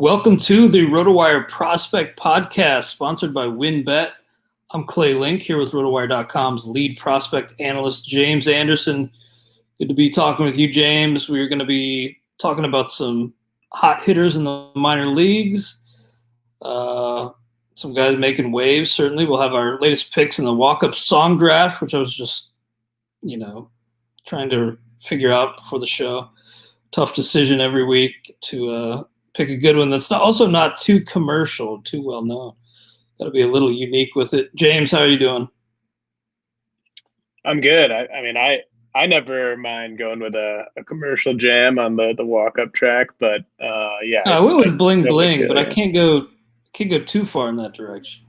Welcome to the RotoWire Prospect Podcast, sponsored by WinBet. I'm Clay Link here with RotoWire.com's lead prospect analyst, James Anderson. Good to be talking with you, James. We're going to be talking about some hot hitters in the minor leagues, some guys making waves, certainly. We'll have our latest picks in the walk-up song draft, which I was just, trying to figure out before the show. Tough decision every week to pick a good one that's also not too commercial, too well known. Got to be a little unique with it. James, how are you doing? I'm good. I never mind going with a commercial jam on the walk-up track, but I went with Bling Bling, but I can't go too far in that direction.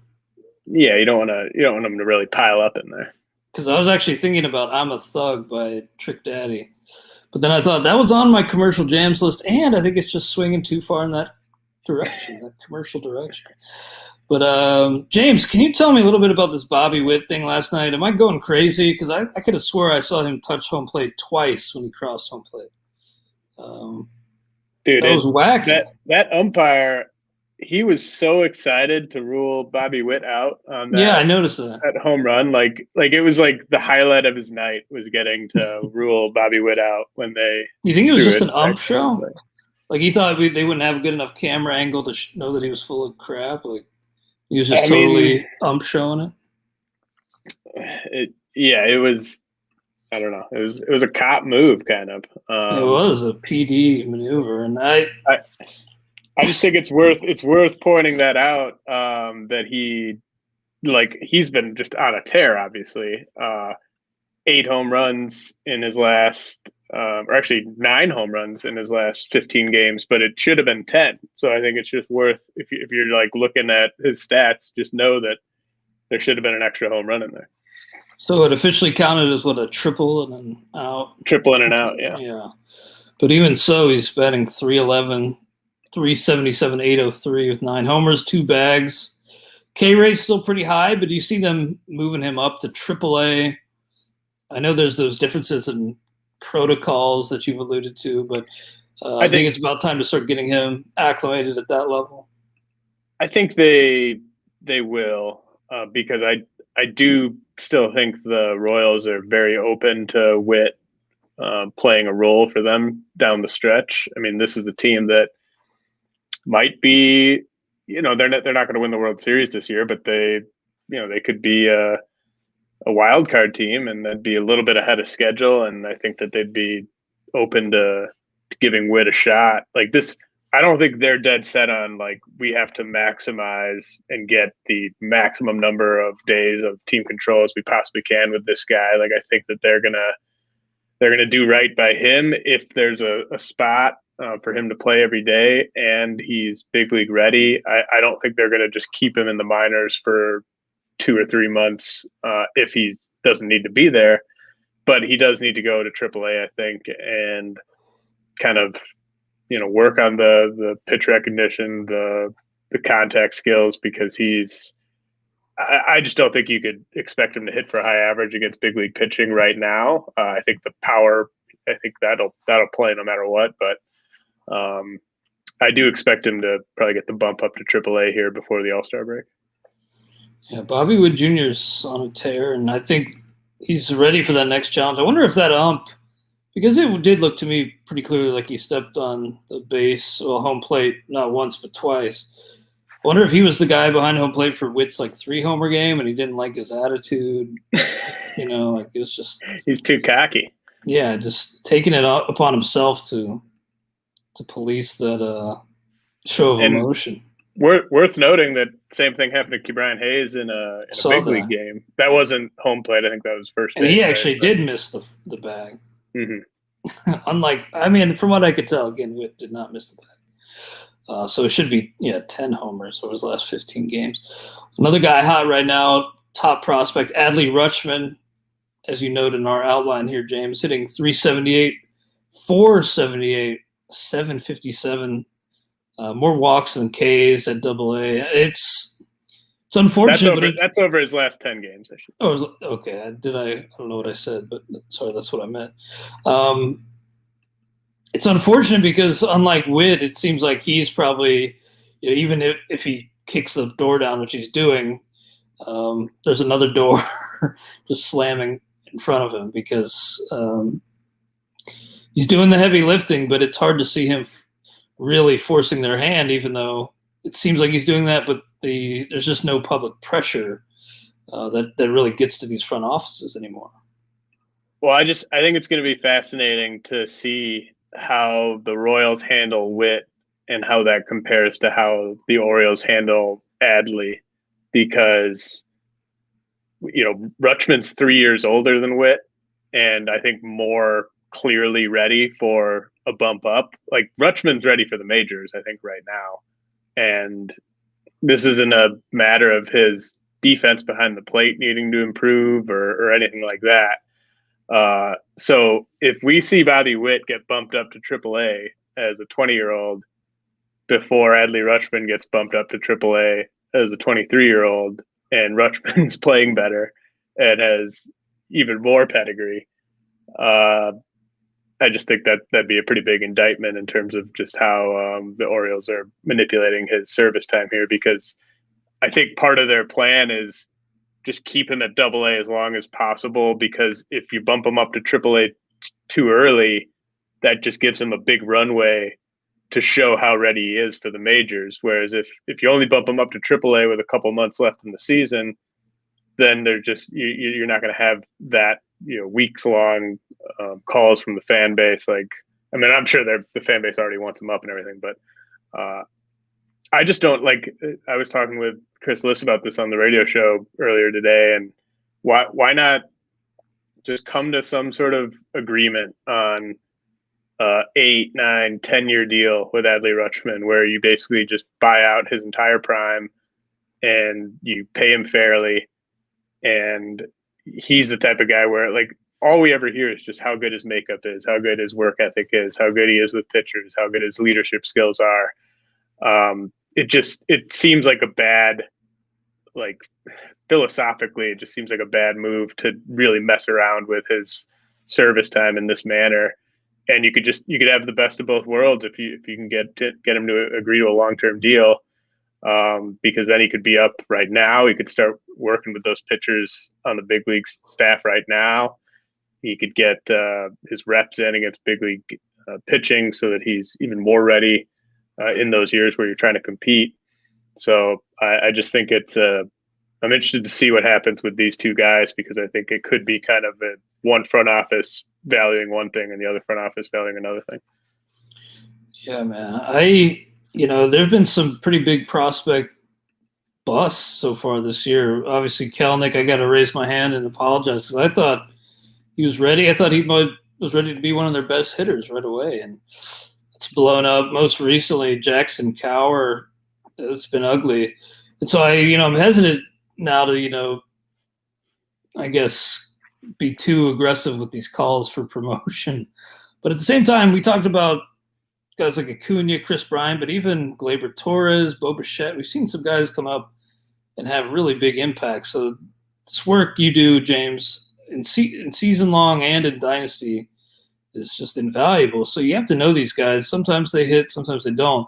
Yeah, you don't want them to really pile up in there. Because I was actually thinking about "I'm a Thug" by Trick Daddy, but then I thought that was on my commercial jams list, and I think it's just swinging too far in that direction, that commercial direction. But James, can you tell me a little bit about this Bobby Witt thing last night? Am I going crazy? Because I could have swore I saw him touch home plate twice when he crossed home plate. Dude, that was wacky. That umpire, he was so excited to rule Bobby Witt out on that. Yeah, I noticed that. That home run, like it was like the highlight of his night was getting to rule Bobby Witt out when they. You think it was just an ump show? Like he thought they wouldn't have a good enough camera angle to know that he was full of crap. Like he was just totally ump showing it. It was. I don't know. It was a cop move, kind of. It was a PD maneuver, and I just think it's worth pointing that out. That he's been just on a tear. Obviously, 8 home runs in his last, or actually 9 home runs in his last 15 games. But it should have been 10. So I think it's just worth if you're like looking at his stats, just know that there should have been an extra home run in there. So it officially counted as a triple and then out. Triple in and out, yeah. Yeah, but even so, he's batting .311. 377, 803 with 9 homers, 2 bags. K rate's still pretty high, but you see them moving him up to AAA. I know there's those differences in protocols that you've alluded to, but I think it's about time to start getting him acclimated at that level. I think they will because I do still think the Royals are very open to Witt playing a role for them down the stretch. I mean, this is a team that might be, they're not going to win the World Series this year, but they could be a wild card team, and they'd be a little bit ahead of schedule. And I think that they'd be open to giving Witt a shot like this. I don't think they're dead set on we have to maximize and get the maximum number of days of team control as we possibly can with this guy. Like, I think that they're gonna do right by him if there's a spot for him to play every day and he's big league ready. I don't think they're going to just keep him in the minors for 2 or 3 months if he doesn't need to be there, but he does need to go to AAA, I think, and kind of, work on the pitch recognition, the contact skills, because I just don't think you could expect him to hit for a high average against big league pitching right now. I think the power, that'll play no matter what, but I do expect him to probably get the bump up to AAA here before the All-Star break. Yeah, Bobby Witt Jr. is on a tear, and I think he's ready for that next challenge. I wonder if that ump, because it did look to me pretty clearly like he stepped on the base or home plate not once but twice. I wonder if he was the guy behind home plate for Witt's 3-homer game and he didn't like his attitude. It was just he's too cocky. Yeah, just taking it upon himself to police that show of emotion. Worth noting that same thing happened to Brian Hayes in a big league game. That wasn't home plate. I think that was first. And he actually did miss the bag. Mm-hmm. Unlike, from what I could tell, again, Witt did not miss the bag. So it should be 10 homers over his last 15 games. Another guy hot right now, top prospect, Adley Rutschman, as you noted in our outline here, James, hitting .378, .478. 757, more walks than Ks at AA. It's unfortunate. That's over his last 10 games. Okay. I don't know what I said, but sorry, that's what I meant. it's unfortunate because unlike Witt, it seems like he's probably, even if he kicks the door down, which he's doing, there's another door just slamming in front of him because he's doing the heavy lifting, but it's hard to see him really forcing their hand, even though it seems like he's doing that, but there's just no public pressure that really gets to these front offices anymore. Well, I think it's going to be fascinating to see how the Royals handle Witt and how that compares to how the Orioles handle Adley, because Rutschman's 3 years older than Witt, and I think more clearly ready for a bump up. Like Rutschman's ready for the majors, I think, right now, and this isn't a matter of his defense behind the plate needing to improve or anything like that. So if we see Bobby Witt get bumped up to AAA as a 20-year-old before Adley Rutschman gets bumped up to AAA as a 23-year-old, and Rutschman's playing better and has even more pedigree, I just think that'd be a pretty big indictment in terms of just how the Orioles are manipulating his service time here, because I think part of their plan is just keep him at AA as long as possible, because if you bump him up to AAA too early, that just gives him a big runway to show how ready he is for the majors. Whereas if you only bump him up to AAA with a couple months left in the season, then they're just you're not going to have that weeks long calls from the fan base. Like, I mean, I'm sure the fan base already wants him up and everything, but I just don't like. I was talking with Chris Liss about this on the radio show earlier today, and why not just come to some sort of agreement on 8, 9, 10-year deal with Adley Rutschman, where you basically just buy out his entire prime and you pay him fairly. And he's the type of guy where, like, all we ever hear is just how good his makeup is, how good his work ethic is, how good he is with pitchers, how good his leadership skills are. It seems like a bad, like, philosophically, it just seems like a bad move to really mess around with his service time in this manner. And you could have the best of both worlds if you can get him to agree to a long-term deal, because then he could be up right now. He could start working with those pitchers on the big league staff right now. He could get his reps in against big league pitching so that he's even more ready in those years where you're trying to compete. So I just think I'm interested to see what happens with these two guys, because I think it could be kind of one front office valuing one thing and the other front office valuing another thing. Yeah, man. There have been some pretty big prospect busts so far this year. Obviously, Kelenic, I got to raise my hand and apologize, because I thought he was ready. I thought he was ready to be one of their best hitters right away, and it's blown up. Most recently, Jackson Cower, it's been ugly. And so I'm hesitant now to, I guess, be too aggressive with these calls for promotion. But at the same time, we talked about guys like Acuna, Chris Bryant, but even Gleyber Torres, Bo Bichette. We've seen some guys come up and have really big impacts. So this work you do, James, in season long and in Dynasty is just invaluable. So you have to know these guys. Sometimes they hit, sometimes they don't.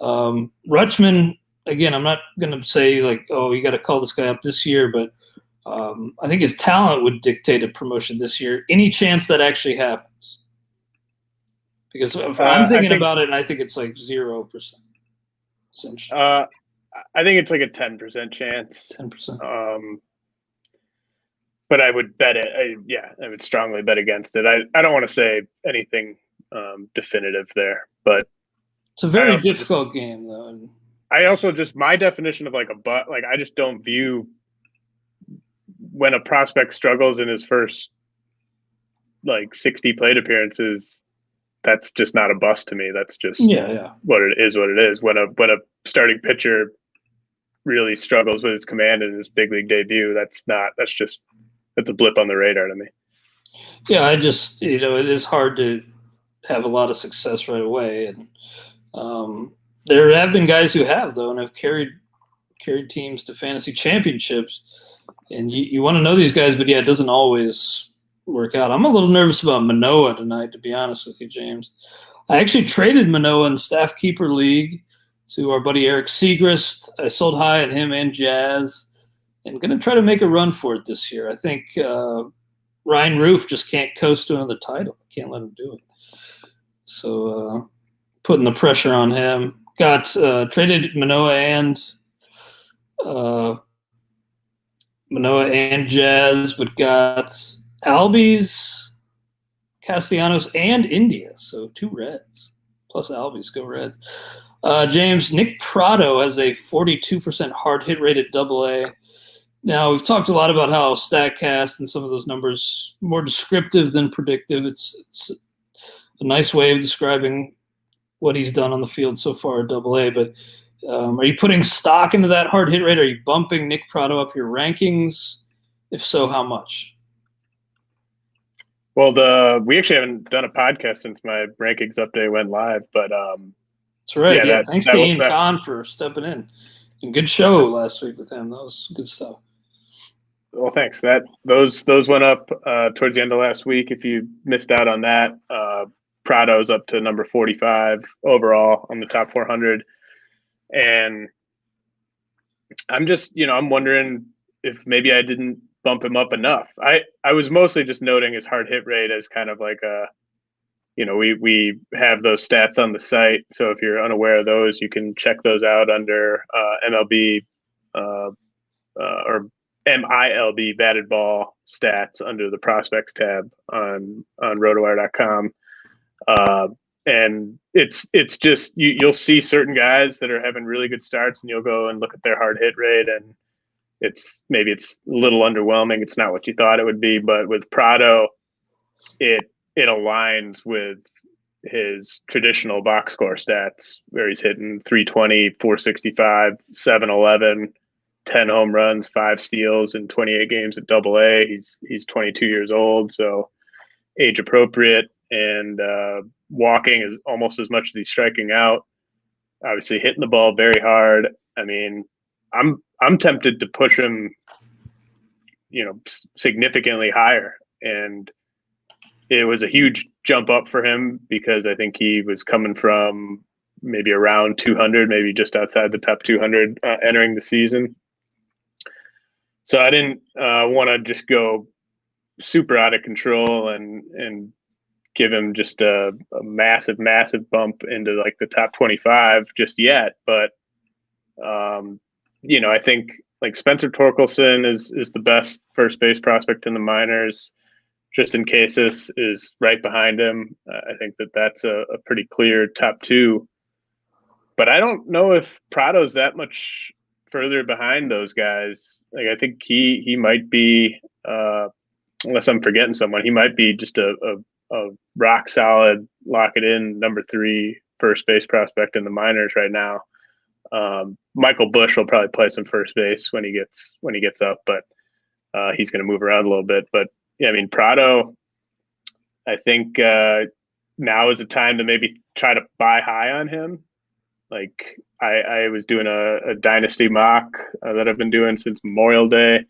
Rutschman, again, I'm not going to say like, oh, you got to call this guy up this year, but I think his talent would dictate a promotion this year. Any chance that actually happens? Because I'm thinking about it, and I think it's like 0%. Essentially, I think it's like a 10% chance. 10%. But I would bet it. I would strongly bet against it. I don't want to say anything definitive there, but it's a very difficult game, though. And I also just, my definition of like I just don't view when a prospect struggles in his first like 60 plate appearances, that's just not a bust to me. That's just what it is. What it is. When a starting pitcher really struggles with his command in his big league debut, that's a blip on the radar to me. Yeah, it is hard to have a lot of success right away, and there have been guys who have, though, and have carried teams to fantasy championships. And you want to know these guys, but it doesn't always work out. I'm a little nervous about Manoah tonight, to be honest with you, James. I actually traded Manoah in Staff Keeper League to our buddy Eric Segrist. I sold high on him and Jazz, and going to try to make a run for it this year. I think Ryan Roof just can't coast to another title. Can't let him do it. So putting the pressure on him. Got traded Manoah and Jazz, but got Albies, Castellanos, and India. So 2 Reds plus Albies. Go Reds. James, Nick Prado has a 42% hard hit rate at AA. Now, we've talked a lot about how StatCast and some of those numbers more descriptive than predictive. It's a nice way of describing what he's done on the field so far at AA. But are you putting stock into that hard hit rate? Are you bumping Nick Prado up your rankings? If so, how much? Well, we actually haven't done a podcast since my rankings update went live, but that's right. Yeah, thanks to Ian Kahn for stepping in. And good show last week with him. That was good stuff. Well, thanks. Those went up towards the end of last week. If you missed out on that, Prado's up to number 45 overall on the top 400. And I'm just, I'm wondering if maybe I didn't bump him up enough. I was mostly just noting his hard hit rate as kind of like we have those stats on the site. So if you're unaware of those, you can check those out under MLB or MILB batted ball stats under the prospects tab on RotoWire.com. And it's just you'll see certain guys that are having really good starts, and you'll go and look at their hard hit rate, and it's a little underwhelming. It's not what you thought it would be, but with Prado, it aligns with his traditional box score stats, where he's hitting 320, 465, 711, 10 home runs, 5 steals in 28 games at AA. He's 22 years old, so age appropriate, and walking is almost as much as he's striking out. Obviously hitting the ball very hard. I mean, I'm tempted to push him, significantly higher. And it was a huge jump up for him because I think he was coming from maybe around 200, maybe just outside the top 200 entering the season. So I didn't want to just go super out of control and give him just a massive bump into like the top 25 just yet. But, I think like Spencer Torkelson is the best first base prospect in the minors. Tristan Casas is right behind him. I think that's a pretty clear top 2. But I don't know if Prado's that much further behind those guys. Like, I think he might be, unless I'm forgetting someone, he might be just a rock solid, lock it in number 3 first base prospect in the minors right now. Michael Bush will probably play some first base when he gets up, but he's going to move around a little bit. But yeah, I mean, Prado, I think now is the time to maybe try to buy high on him. Like I was doing a dynasty mock that I've been doing since Memorial Day,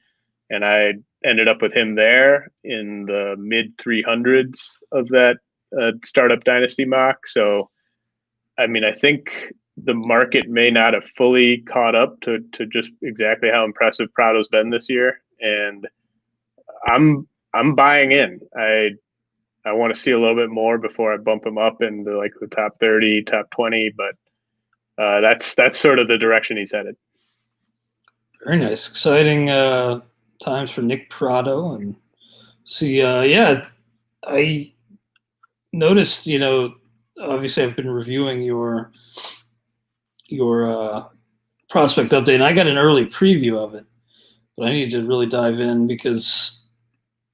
and I ended up with him there in the mid 300s of that startup dynasty mock. So, I mean, I think the market may not have fully caught up to just exactly how impressive Prado's been this year. And I'm buying in. I want to see a little bit more before I bump him up into like the top 30, top 20, but that's sort of the direction he's headed. Very nice. Exciting times for Nick Prado. And see, I noticed, obviously I've been reviewing your prospect update, and I got an early preview of it, but I need to really dive in because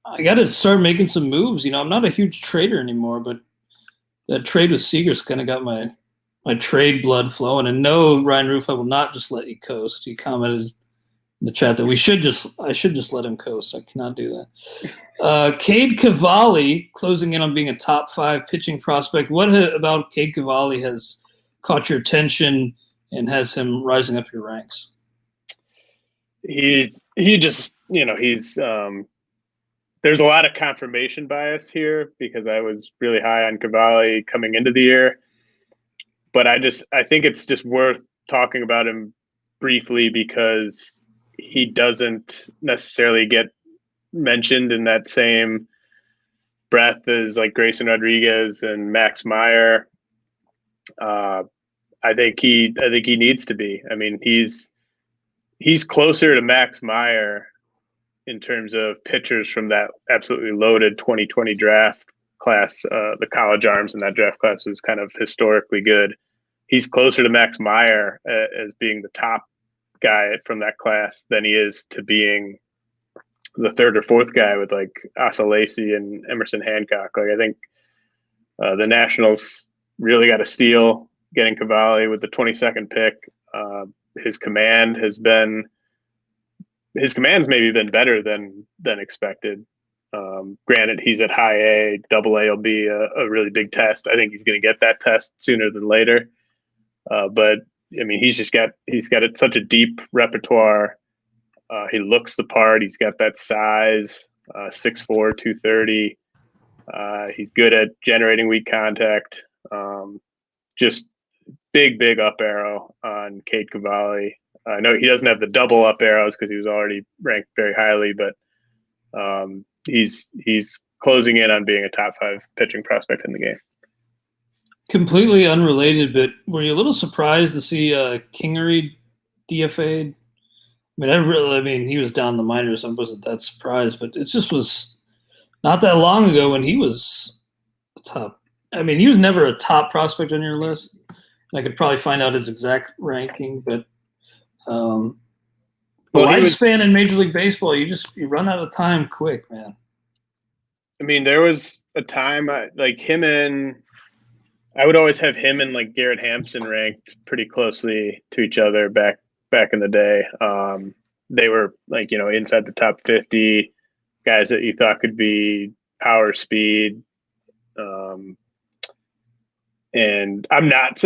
I got to start making some moves. I'm not a huge trader anymore, but that trade with Seegers kind of got my trade blood flowing. And no, Ryan Roof, I will not just let you coast. He commented in the chat that I should just let him coast. I cannot do that. Cade Cavalli closing in on being a top 5 pitching prospect. What about Cade Cavalli has caught your attention and has him rising up your ranks? He just, he's there's a lot of confirmation bias here because I was really high on Cavalli coming into the year. But I think it's just worth talking about him briefly because he doesn't necessarily get mentioned in that same breath as like Grayson Rodriguez and Max Meyer. I think he needs to be. I mean, he's closer to Max Meyer in terms of pitchers from that absolutely loaded 2020 draft class. The college arms in that draft class was kind of historically good. He's closer to Max Meyer as being the top guy from that class than he is to being the third or fourth guy with like Asa Lacy and Emerson Hancock. Like I think the Nationals really got a steal getting Cavalli with the 22nd pick. His command's maybe been better than expected. Granted, he's at high A. Double A will be a really big test. I think he's going to get that test sooner than later. But I mean, he's got such a deep repertoire. He looks the part. He's got that size, 6'4", 230. He's good at generating weak contact. Just big up arrow on Cade Cavalli. I know he doesn't have the double up arrows because he was already ranked very highly, but he's closing in on being a top 5 pitching prospect in the game. Completely unrelated, but were you a little surprised to see Kingery DFA'd? I mean, he was down in the minors. So I wasn't that surprised, but it just was not that long ago when he was top. I mean, he was never a top prospect on your list. I could probably find out his exact ranking, but lifespan in Major League Baseball, you run out of time quick, man. I mean, there was a time like him and I would always have him and like Garrett Hampson ranked pretty closely to each other back in the day. They were like, inside the top 50 guys that you thought could be power, speed. And I'm not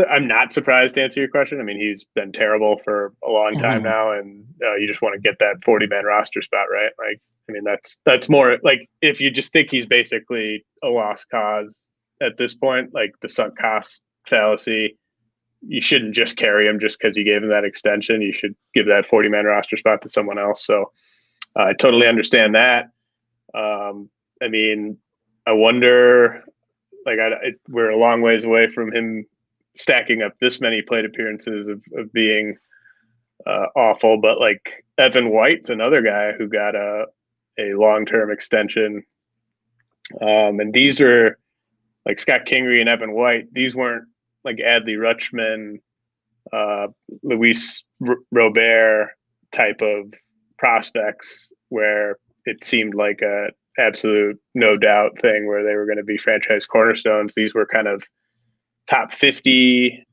surprised to answer your question. I mean, he's been terrible for a long time now, and you just want to get that 40-man roster spot, right? Like, I mean, that's more like if you just think he's basically a lost cause at this point, like the sunk cost fallacy, you shouldn't just carry him just because you gave him that extension. You should give that 40-man roster spot to someone else. So I totally understand that. I mean, I wonder. Like we're a long ways away from him stacking up this many plate appearances of being awful, but like Evan White's another guy who got a long-term extension, and these are like Scott Kingery and Evan White. These weren't like Adley Rutschman, Luis Robert type of prospects where it seemed like a absolute no doubt thing where they were going to be franchise cornerstones. These were kind of top 50,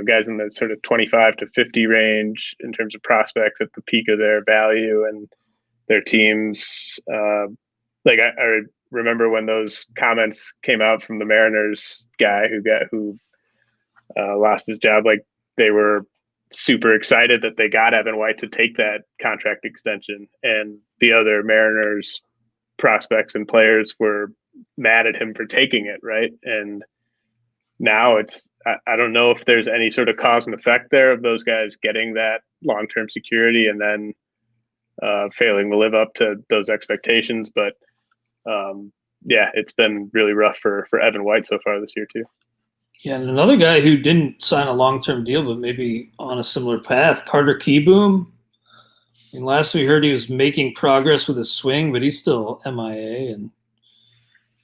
guys in the sort of 25 to 50 range in terms of prospects at the peak of their value and their teams. Like I remember when those comments came out from the Mariners guy who lost his job, like they were super excited that they got Evan White to take that contract extension, and the other Mariners prospects and players were mad at him for taking it, right? And now I don't know if there's any sort of cause and effect there of those guys getting that long-term security and then failing to live up to those expectations. But it's been really rough for Evan White so far this year too. Yeah, and another guy who didn't sign a long-term deal, but maybe on a similar path, Carter Kieboom. I mean, last we heard he was making progress with his swing, but he's still MIA, and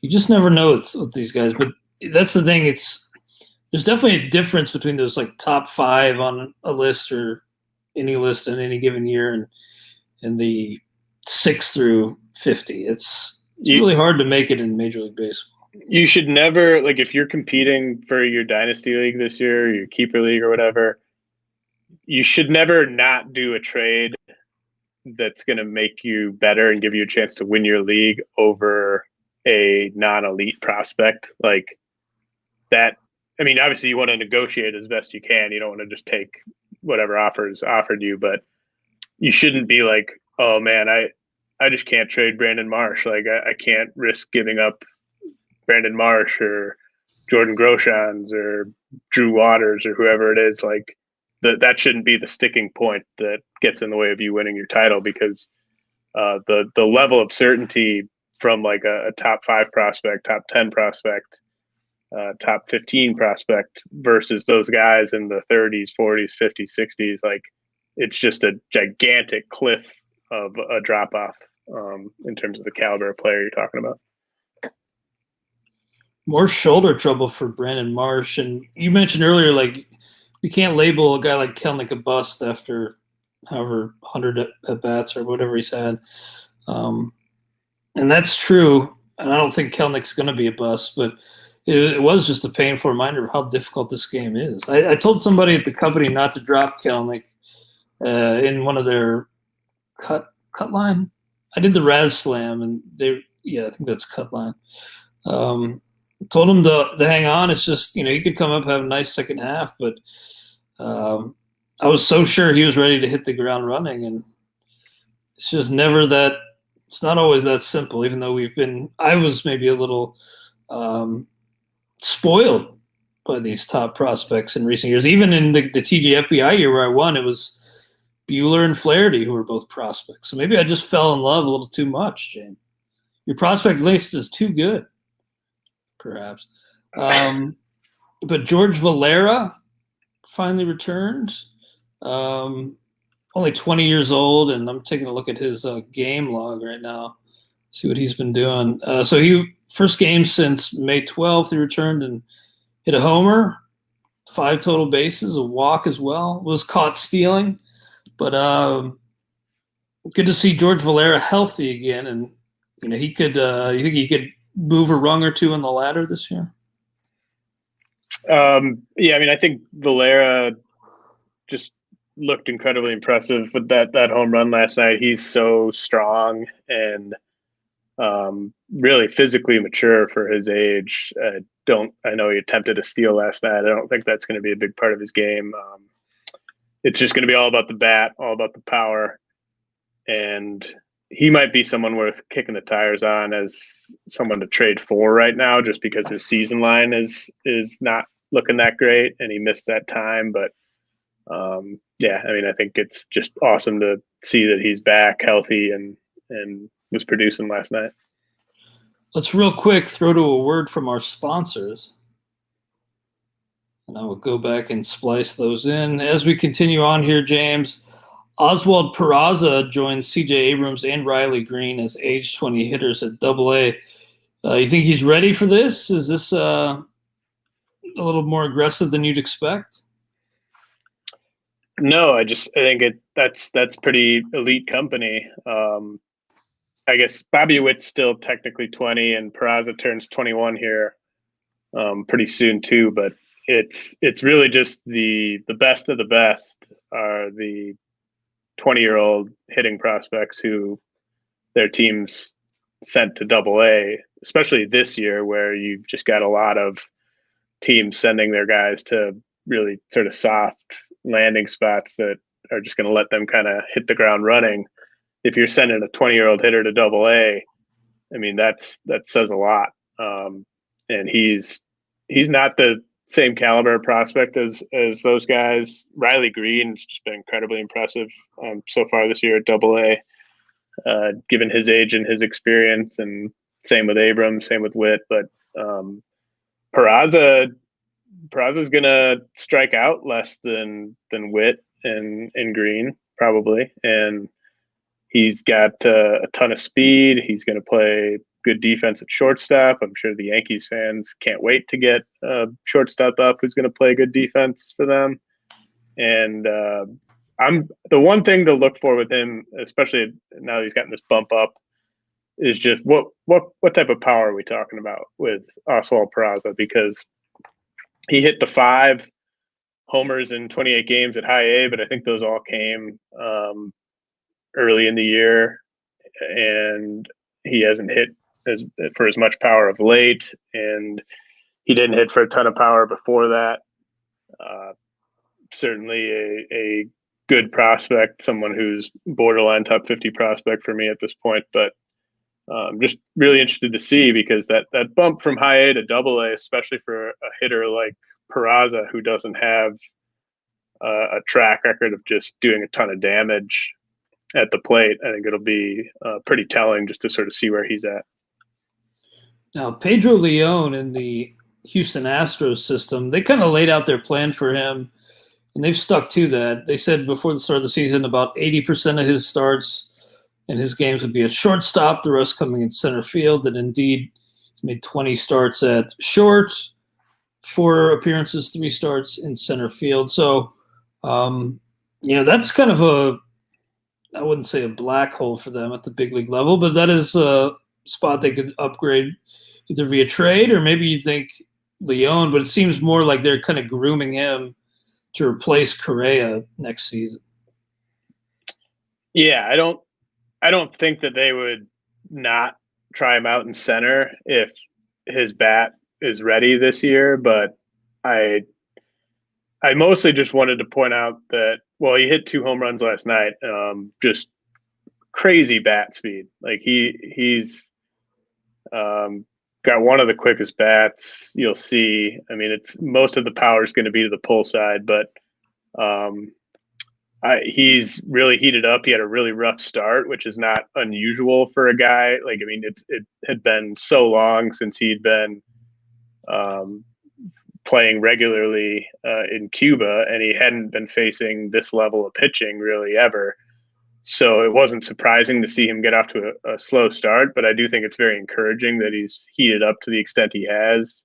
you just never know with these guys. But that's the thing; there's definitely a difference between those like top 5 on a list or any list in any given year, and the 6 through 50. It's really hard to make it in Major League Baseball. You should never, like, if you're competing for your dynasty league this year, your keeper league or whatever, you should never not do a trade that's going to make you better and give you a chance to win your league over a non-elite prospect like that. I mean, obviously you want to negotiate as best you can. You don't want to just take whatever offers offered you, but you shouldn't be like, oh man, I just can't trade Brandon Marsh. Like I can't risk giving up Brandon Marsh or Jordan Groshans or Drew Waters or whoever it is. Like that shouldn't be the sticking point that gets in the way of you winning your title, because the level of certainty from like a top 5 prospect, top 10 prospect, top 15 prospect versus those guys in the 30s, 40s, 50s, 60s, like it's just a gigantic cliff of a drop off in terms of the caliber of player you're talking about. More shoulder trouble for Brandon Marsh. And you mentioned earlier, like, you can't label a guy like Kelenic a bust after however 100 at bats or whatever he's had. And that's true. And I don't think Kelnic's going to be a bust, but it was just a painful reminder of how difficult this game is. I told somebody at the company not to drop Kelenic in one of their cut line. I did the Raz Slam, and I think that's cut line. Told him to hang on. It's just, he could come up, have a nice second half, but I was so sure he was ready to hit the ground running, and it's just never that. It's not always that simple. Even though I was maybe a little spoiled by these top prospects in recent years. Even in the TGFBI year where I won, it was Buehler and Flaherty who were both prospects. So maybe I just fell in love a little too much, James. Your prospect list is too good, perhaps. But George Valera finally returned. Only 20 years old, and I'm taking a look at his game log right now, see what he's been doing. So he first game since May 12th, he returned and hit a homer, 5 total bases, a walk as well. Was caught stealing, but good to see George Valera healthy again, and he could. You think he could move a rung or two on the ladder this year? Yeah, I mean, I think Valera just looked incredibly impressive with that home run last night. He's so strong and really physically mature for his age. I know he attempted a steal last night. I don't think that's going to be a big part of his game. It's just going to be all about the bat, all about the power, and he might be someone worth kicking the tires on as someone to trade for right now, just because his season line is not looking that great, and he missed that time. But yeah, I mean, I think it's just awesome to see that he's back healthy and was producing last night. Let's real quick throw to a word from our sponsors, and I will go back and splice those in. As we continue on here, James, Oswald Peraza joins C.J. Abrams and Riley Green as age 20 hitters at AA. You think he's ready for this? Is this a little more aggressive than you'd expect? No, I think that's pretty elite company. I guess Bobby Witt's still technically 20, and Peraza turns 21 here pretty soon too. But it's really just the best of the best are the 20-year-old hitting prospects who their teams sent to AA, especially this year where you've just got a lot of teams sending their guys to really sort of soft landing spots that are just going to let them kind of hit the ground running. If you're sending a 20-year-old hitter to AA, I mean, that says a lot. And he's not the same caliber prospect as those guys. Riley Green's just been incredibly impressive so far this year at AA, given his age and his experience, and same with Abrams, same with Witt. But Peraza's gonna strike out less than Witt and Green probably, and he's got a ton of speed. He's going to play good defense at shortstop. I'm sure the Yankees fans can't wait to get a shortstop up who's going to play good defense for them. And I'm the one thing to look for with him, especially now that he's gotten this bump up, is just what type of power are we talking about with Oswald Peraza? Because he hit the 5 homers in 28 games at high A, but I think those all came early in the year, and he hasn't hit for as much power of late, and he didn't hit for a ton of power before that. Certainly a good prospect, someone who's borderline top 50 prospect for me at this point. But just really interested to see, because that bump from high A to double A, especially for a hitter like Peraza, who doesn't have a track record of just doing a ton of damage at the plate, I think it'll be pretty telling just to sort of see where he's at. Now, Pedro Leone in the Houston Astros system, they kind of laid out their plan for him, and they've stuck to that. They said before the start of the season about 80% of his starts in his games would be at shortstop, the rest coming in center field, and indeed he made 20 starts at short, 4 appearances, 3 starts in center field. So, that's kind of I wouldn't say a black hole for them at the big league level, but that is a spot they could upgrade either via trade or maybe you think Leone, but it seems more like they're kind of grooming him to replace Correa next season. Yeah, I don't think that they would not try him out in center if his bat is ready this year, but I mostly just wanted to point out that, well, he hit 2 home runs last night. Just crazy bat speed. Like he's got one of the quickest bats you'll see. I mean, it's most of the power is going to be to the pull side, but he's really heated up. He had a really rough start, which is not unusual for a guy. Like, I mean, it had been so long since he'd been playing regularly in Cuba, and he hadn't been facing this level of pitching really ever. So it wasn't surprising to see him get off to a slow start, but I do think it's very encouraging that he's heated up to the extent he has,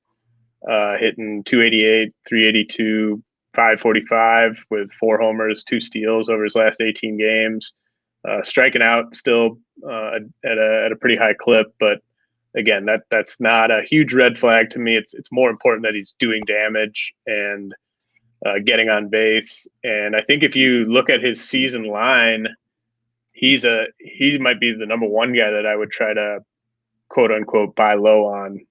hitting 288, 382, 545 with 4 homers, 2 steals over his last 18 games, striking out still at a pretty high clip. But again, that's not a huge red flag to me. It's more important that he's doing damage and getting on base. And I think if you look at his season line, he might be the number 1 guy that I would try to quote unquote buy low on,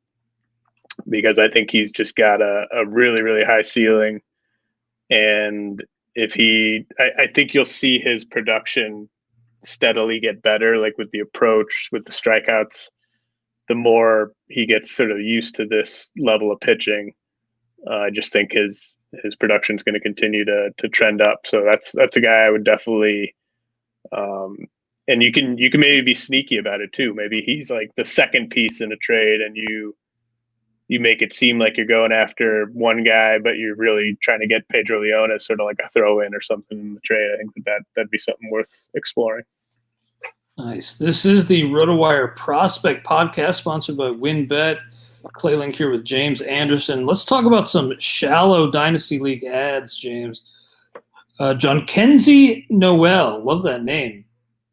because I think he's just got a really, really high ceiling. And I think you'll see his production steadily get better, like with the approach, with the strikeouts. The more he gets sort of used to this level of pitching, I just think his production is going to continue to trend up. So that's a guy I would definitely, and you can maybe be sneaky about it too. Maybe he's like the second piece in a trade, and you make it seem like you're going after one guy, but you're really trying to get Pedro Leone as sort of like a throw in or something in the trade. I think that'd be something worth exploring. Nice. This is the RotoWire Prospect Podcast, sponsored by WinBet. Clay Link here with James Anderson. Let's talk about some shallow Dynasty League ads, James. Jhonkensy Noel. Love that name.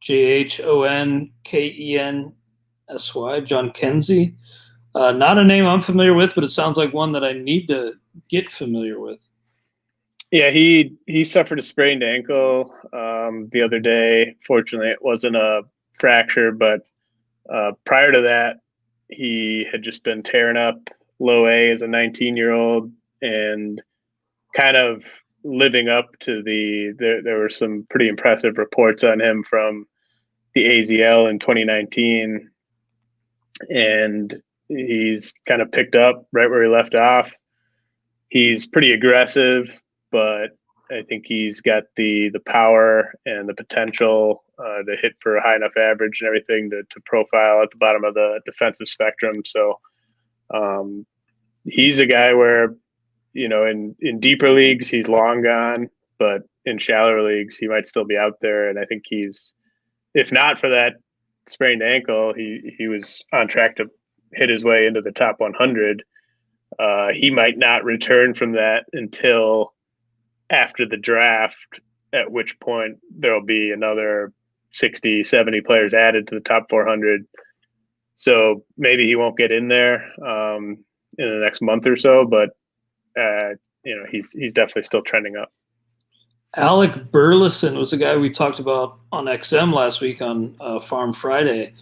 Jhonkensy. Jhonkensy. Not a name I'm familiar with, but it sounds like one that I need to get familiar with. Yeah, he suffered a sprained ankle the other day. Fortunately, it wasn't a fracture, but prior to that, he had just been tearing up low A as a 19-year-old and kind of living up to there were some pretty impressive reports on him from the AZL in 2019. And he's kind of picked up right where he left off. He's pretty aggressive, but I think he's got the power and the potential to hit for a high enough average and everything to profile at the bottom of the defensive spectrum. So he's a guy where, in deeper leagues, he's long gone, but in shallower leagues, he might still be out there. And I think he's, if not for that sprained ankle, he was on track to hit his way into the top 100. He might not return from that until after the draft, at which point there'll be another 60, 70 players added to the top 400. So maybe he won't get in there in the next month or so, but he's definitely still trending up. Alec Burleson was a guy we talked about on XM last week on Farm Friday.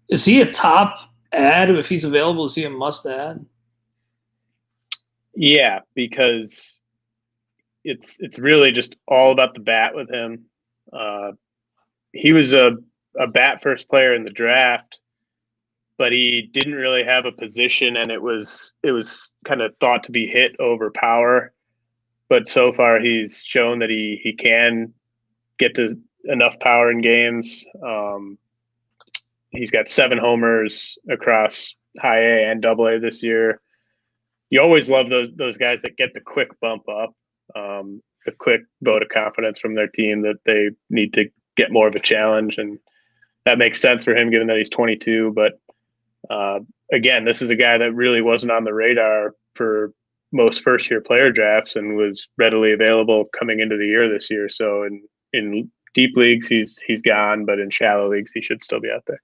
Is he a top ad? If he's available, is he a must add? Yeah, because it's really just all about the bat with him. He was a bat first player in the draft, but he didn't really have a position, and it was kind of thought to be hit over power. But so far, he's shown that he can get to enough power in games. He's got 7 homers across high A and double A this year. You always love those guys that get the quick bump up, the quick vote of confidence from their team that they need to get more of a challenge. And that makes sense for him given that he's 22. But again, this is a guy that really wasn't on the radar for most first-year player drafts and was readily available coming into the year this year. So in deep leagues, he's gone, but in shallow leagues, he should still be out there.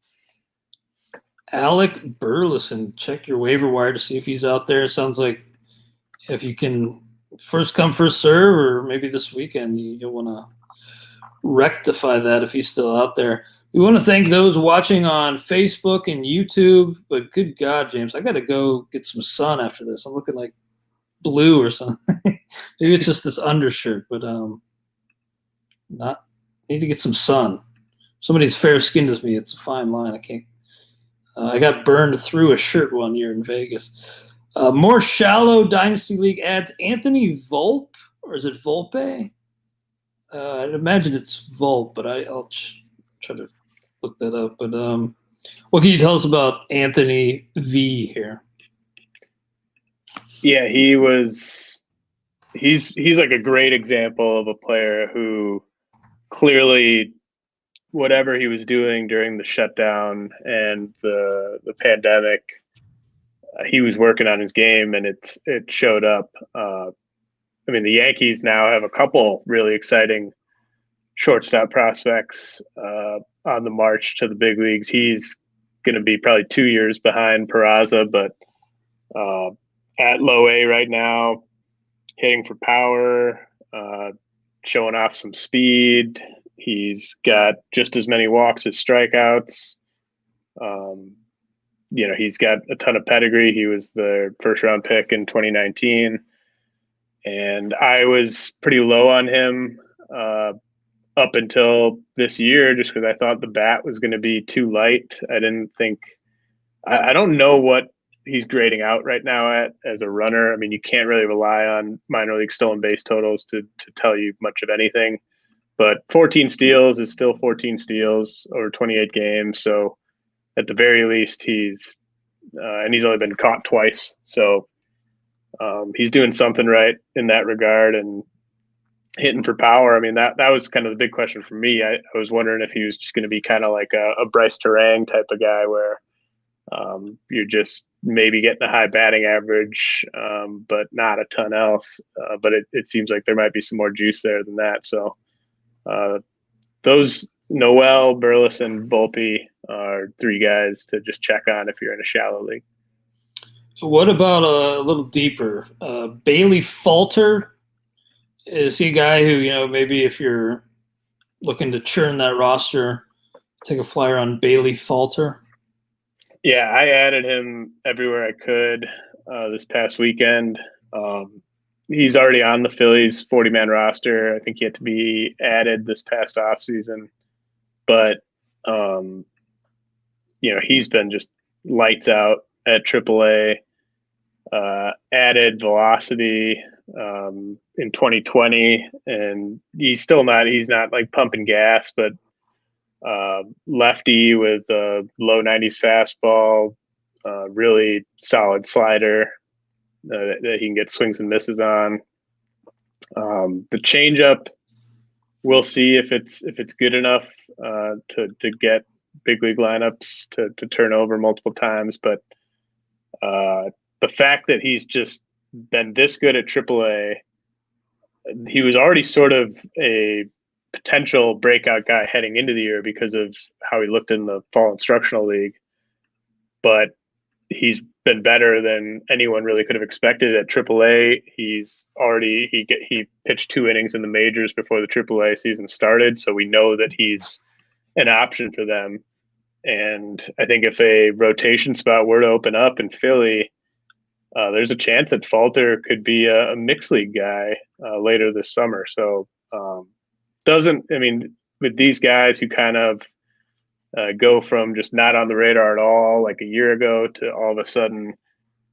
Alec Burleson, check your waiver wire to see if he's out there. It sounds like if you can first come, first serve, or maybe this weekend, you'll want to rectify that if he's still out there. We want to thank those watching on Facebook and YouTube, but good God, James, I got to go get some sun after this. I'm looking like blue or something. Maybe it's just this undershirt, but need to get some sun. Somebody's fair skinned as me. It's a fine line. I can't. I got burned through a shirt one year in Vegas. More shallow Dynasty League adds Anthony Volpe, or is it Volpe? I'd imagine it's Volpe, but I'll try to look that up. But what can you tell us about Anthony V here? Yeah, he's like a great example of a player who clearly whatever he was doing during the shutdown and the pandemic, he was working on his game, and it showed up. I mean, the Yankees now have a couple really exciting shortstop prospects on the march to the big leagues. He's going to be probably 2 years behind Peraza, but at low A right now, hitting for power, showing off some speed. He's got just as many walks as strikeouts. He's got a ton of pedigree. He was the first round pick in 2019. And I was pretty low on him up until this year, just because I thought the bat was going to be too light. I didn't think – I don't know what he's grading out right now at as a runner. I mean, you can't really rely on minor league stolen base totals to tell you much of anything. But 14 steals is still 14 steals over 28 games. So at the very least, he's only been caught twice. So he's doing something right in that regard and hitting for power. I mean, that was kind of the big question for me. I was wondering if he was just going to be kind of like a Bryce Terang type of guy where you're just maybe getting a high batting average, but not a ton else. But it seems like there might be some more juice there than that. So those Noel, Burleson, Volpe are 3 guys to just check on if you're in a shallow league. What about a little deeper? Bailey Falter, is he a guy who, maybe if you're looking to churn that roster, take a flyer on Bailey Falter? Yeah, I added him everywhere I could this past weekend. He's already on the Phillies 40-man roster. I think he had to be added this past offseason. But, he's been just lights out at AAA, added velocity in 2020. And he's not like pumping gas, but lefty with a low 90s fastball, really solid slider. That he can get swings and misses on. The changeup, we'll see if it's good enough to get big league lineups to turn over multiple times. But the fact that he's just been this good at AAA, he was already sort of a potential breakout guy heading into the year because of how he looked in the fall instructional league. But he's been better than anyone really could have expected at AAA. He pitched 2 innings in the majors before the AAA season started, so we know that he's an option for them. And I think if a rotation spot were to open up in Philly, there's a chance that Falter could be a mixed league guy later this summer. So with these guys who kind of go from just not on the radar at all like a year ago to all of a sudden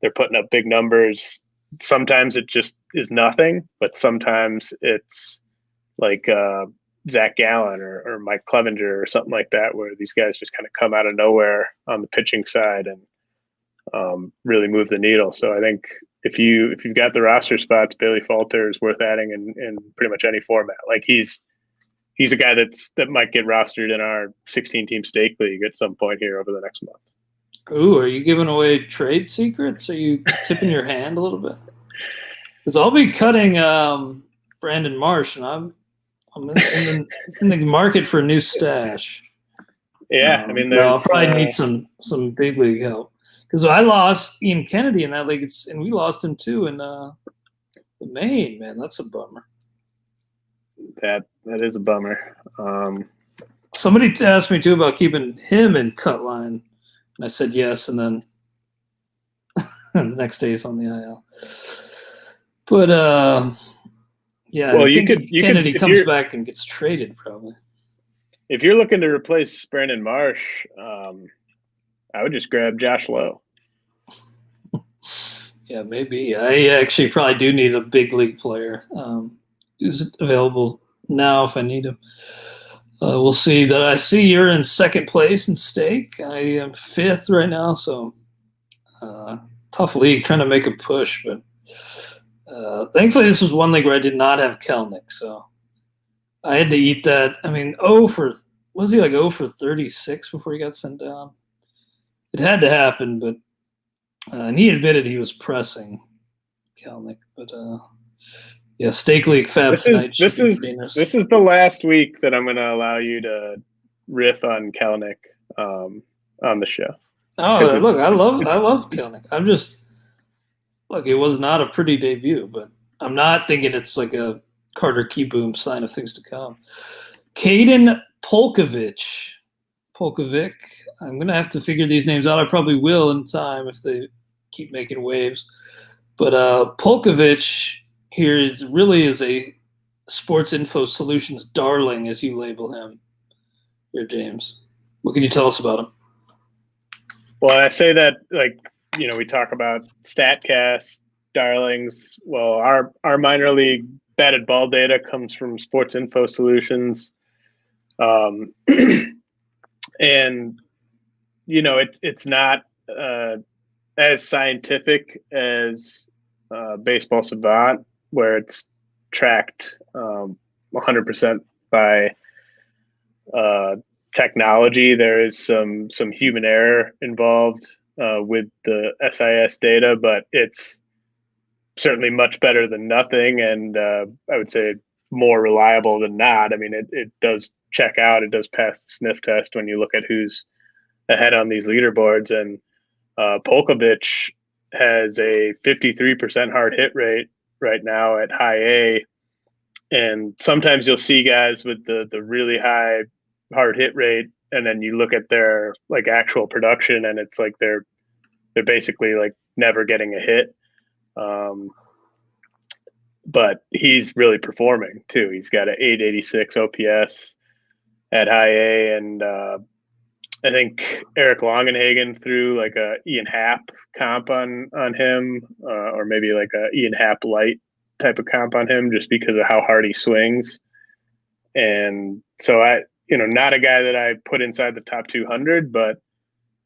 they're putting up big numbers. Sometimes it just is nothing, but sometimes it's like Zach Gallen or Mike Clevenger or something like that, where these guys just kind of come out of nowhere on the pitching side and really move the needle. So I think if you've got the roster spots, Bailey Falter is worth adding in pretty much any format. Like he's a guy that might get rostered in our 16-team stake league at some point here over the next month. Ooh, are you giving away trade secrets? Are you tipping your hand a little bit? Because I'll be cutting Brandon Marsh, and I'm in the market for a new stash. Yeah, I'll probably need some big league help because I lost Ian Kennedy in that league, and we lost him too in Maine. Man, that's a bummer. That is a bummer. Somebody asked me too about keeping him in cut line. And I said yes, and then the next day he's on the IL. But yeah, well, Kennedy comes back and gets traded probably. If you're looking to replace Brandon Marsh, I would just grab Josh Lowe. Yeah, maybe. I actually probably do need a big league player who's available now if I need him. We'll see. That I see you're in second place in stake. I am fifth right now, so tough league trying to make a push. But thankfully, this was one league where I did not have Kelnick, so I had to eat that. I mean, was he like 0 for 36 before he got sent down? It had to happen, but and he admitted he was pressing Kelnick, but. Yeah, stake league fab. This is the last week that I'm going to allow you to riff on Kelnick on the show. Oh, look, I love Kelnick. I'm just it was not a pretty debut, but I'm not thinking it's like a Carter Keyboom sign of things to come. Caden Polkovic. I'm going to have to figure these names out. I probably will in time if they keep making waves. But Polkovic here really is a sports info solutions darling, as you label him here, James. What can you tell us about him? Well, I say that, we talk about StatCast darlings. Well, our minor league batted ball data comes from Sports Info Solutions. And, it's not as scientific as Baseball Savant, where it's tracked 100% by technology. There is some human error involved with the SIS data, but it's certainly much better than nothing, and I would say more reliable than not. I mean, it does check out. It does pass the sniff test when you look at who's ahead on these leaderboards, and Polkovic has a 53% hard hit rate right now at high A, and sometimes you'll see guys with the really high hard hit rate, and then you look at their actual production, and it's like they're basically never getting a hit. But he's really performing too. He's got an 886 OPS at high A, and I think Eric Longenhagen threw a Ian Happ comp on him, or maybe a Ian Happ light type of comp on him, just because of how hard he swings. And so not a guy that I put inside the top 200, but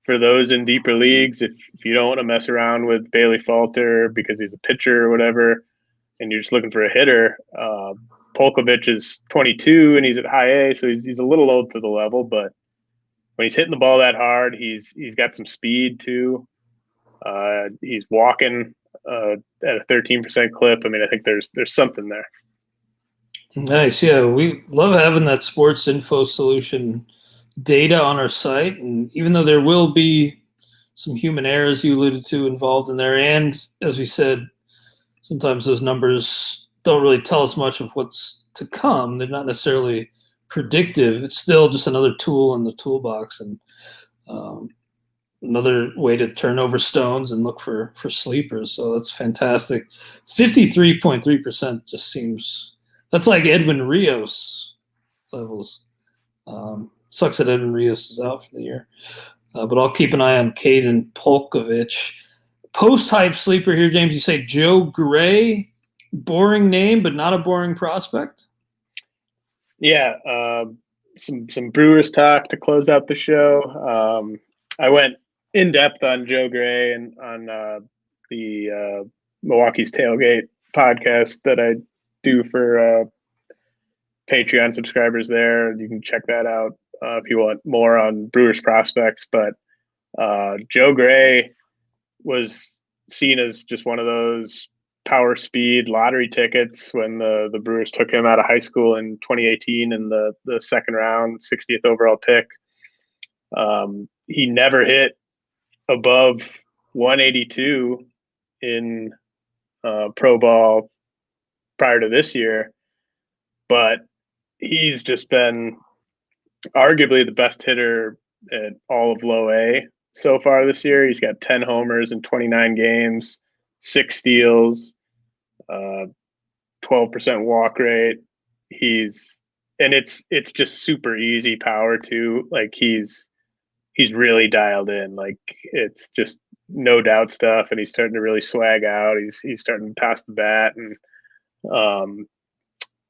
for those in deeper leagues, if you don't want to mess around with Bailey Falter because he's a pitcher or whatever, and you're just looking for a hitter, Polkovic is 22 and he's at high A, so he's a little old for the level, but when he's hitting the ball that hard, he's got some speed too. He's walking at a 13% clip. I mean, I think there's something there. Nice. Yeah, we love having that sports info solution data on our site. And even though there will be some human errors you alluded to involved in there, and as we said, sometimes those numbers don't really tell us much of what's to come. They're not necessarily predictive. It's still just another tool in the toolbox. And another way to turn over stones and look for sleepers. So that's fantastic. 53.3% just seems that's like Edwin Rios levels. Sucks that Edwin Rios is out for the year. But I'll keep an eye on Caden Polkovich. Post-hype sleeper here, James. You say Joe Gray. Boring name, but not a boring prospect? Yeah, some Brewers talk to close out the show. I went in depth on Joe Gray and on the Milwaukee's Tailgate podcast that I do for Patreon subscribers there. You can check that out if you want more on Brewers prospects. But Joe Gray was seen as just one of those power speed lottery tickets when the Brewers took him out of high school in 2018 in the second round, 60th overall pick. He never hit above 182 in pro ball prior to this year, but he's just been arguably the best hitter at all of low A so far this year. He's got 10 homers in 29 games, 6 steals, 12% walk rate. It's just super easy power too. Like he's really dialed in. Like it's just no doubt stuff, and he's starting to really swag out. He's starting to pass the bat, and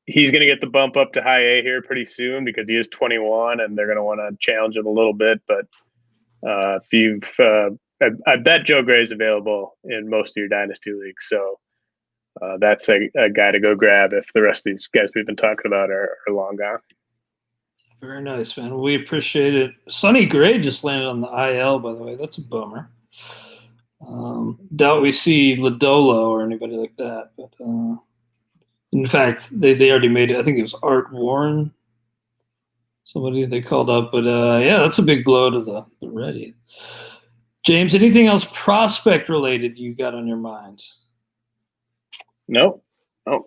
he's going to get the bump up to high A here pretty soon because he is 21, and they're going to want to challenge him a little bit. But if you've, I bet Joe Gray is available in most of your dynasty leagues, so that's a guy to go grab if the rest of these guys we've been talking about are long gone. Very nice, man. We appreciate it. Sonny Gray just landed on the IL, by the way. That's a bummer. Doubt we see Lodolo or anybody like that. But in fact, they already made it. I think it was Art Warren, somebody they called up. But yeah, that's a big blow to the Reds. James, anything else prospect related you got on your mind? Nope. I'm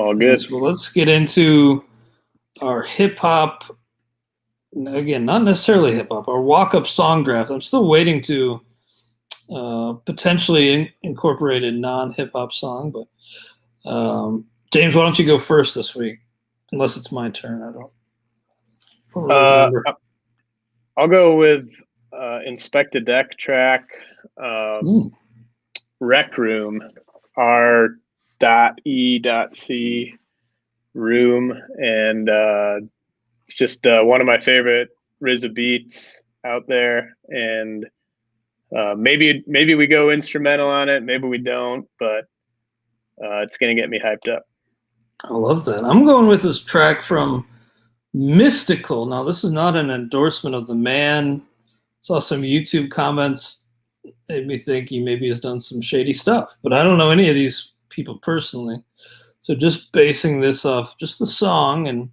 all good. Nice. Well, let's get into our hip hop. Again, not necessarily hip hop. Our walk up song draft. I'm still waiting to potentially incorporate a non hip hop song, but James, why don't you go first this week? Unless it's my turn, I don't really remember. I'll go with Inspect a Deck track, Rec Room, R.E.C. Room, and it's just one of my favorite RZA beats out there. And maybe we go instrumental on it, maybe we don't, but it's going to get me hyped up. I love that. I'm going with this track from Mystical. Now, this is not an endorsement of the man. Saw some YouTube comments, made me think he maybe has done some shady stuff, but I don't know any of these people personally. So just basing this off just the song, and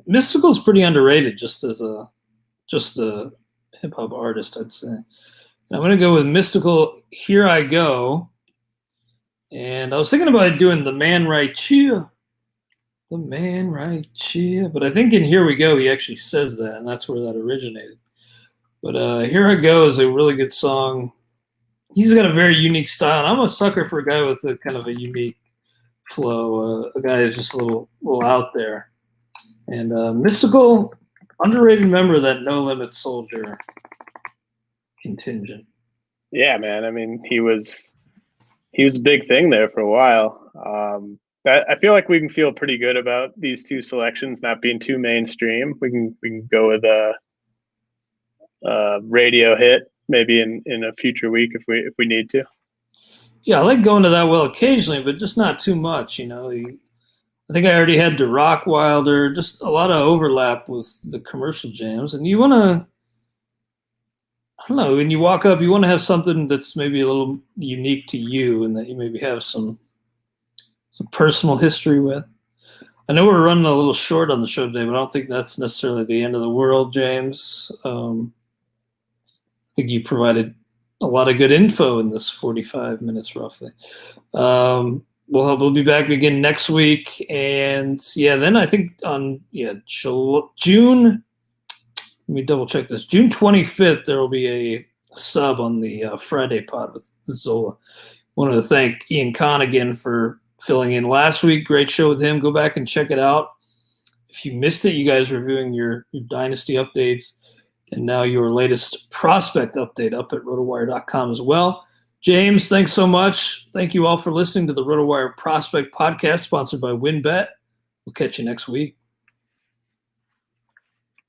Mystical is pretty underrated just a hip hop artist, I'd say. And I'm going to go with Mystical, Here I Go. And I was thinking about doing The Man Right Chia. The Man Right Chia. But I think in Here We Go, he actually says that, and that's where that originated. But Here I Go is a really good song. He's got a very unique style. And I'm a sucker for a guy with a kind of a unique flow. A guy who's just a little out there. And Mystical, underrated member of that No Limit Soldier contingent. Yeah, man. I mean, he was a big thing there for a while. I feel like we can feel pretty good about these two selections not being too mainstream. We can go with a radio hit maybe in a future week if we need to. Yeah, I like going to that well occasionally, but just not too much. You know, I think I already had to Rock Wilder. Just a lot of overlap with the commercial jams, and you want to. I don't know, when you walk up, you want to have something that's maybe a little unique to you and that you maybe have some personal history with. I know we're running a little short on the show today, but I don't think that's necessarily the end of the world, James. I think you provided a lot of good info in this 45 minutes roughly. We'll be back again next week. And, yeah, then I think on June let me double check this. June 25th, there will be a sub on the Friday pod with Zola. Wanted to thank Ian Kahn again for filling in last week. Great show with him. Go back and check it out. If you missed it, you guys reviewing your Dynasty updates and now your latest prospect update up at RotoWire.com as well. James, thanks so much. Thank you all for listening to the RotoWire Prospect Podcast, sponsored by WinBet. We'll catch you next week.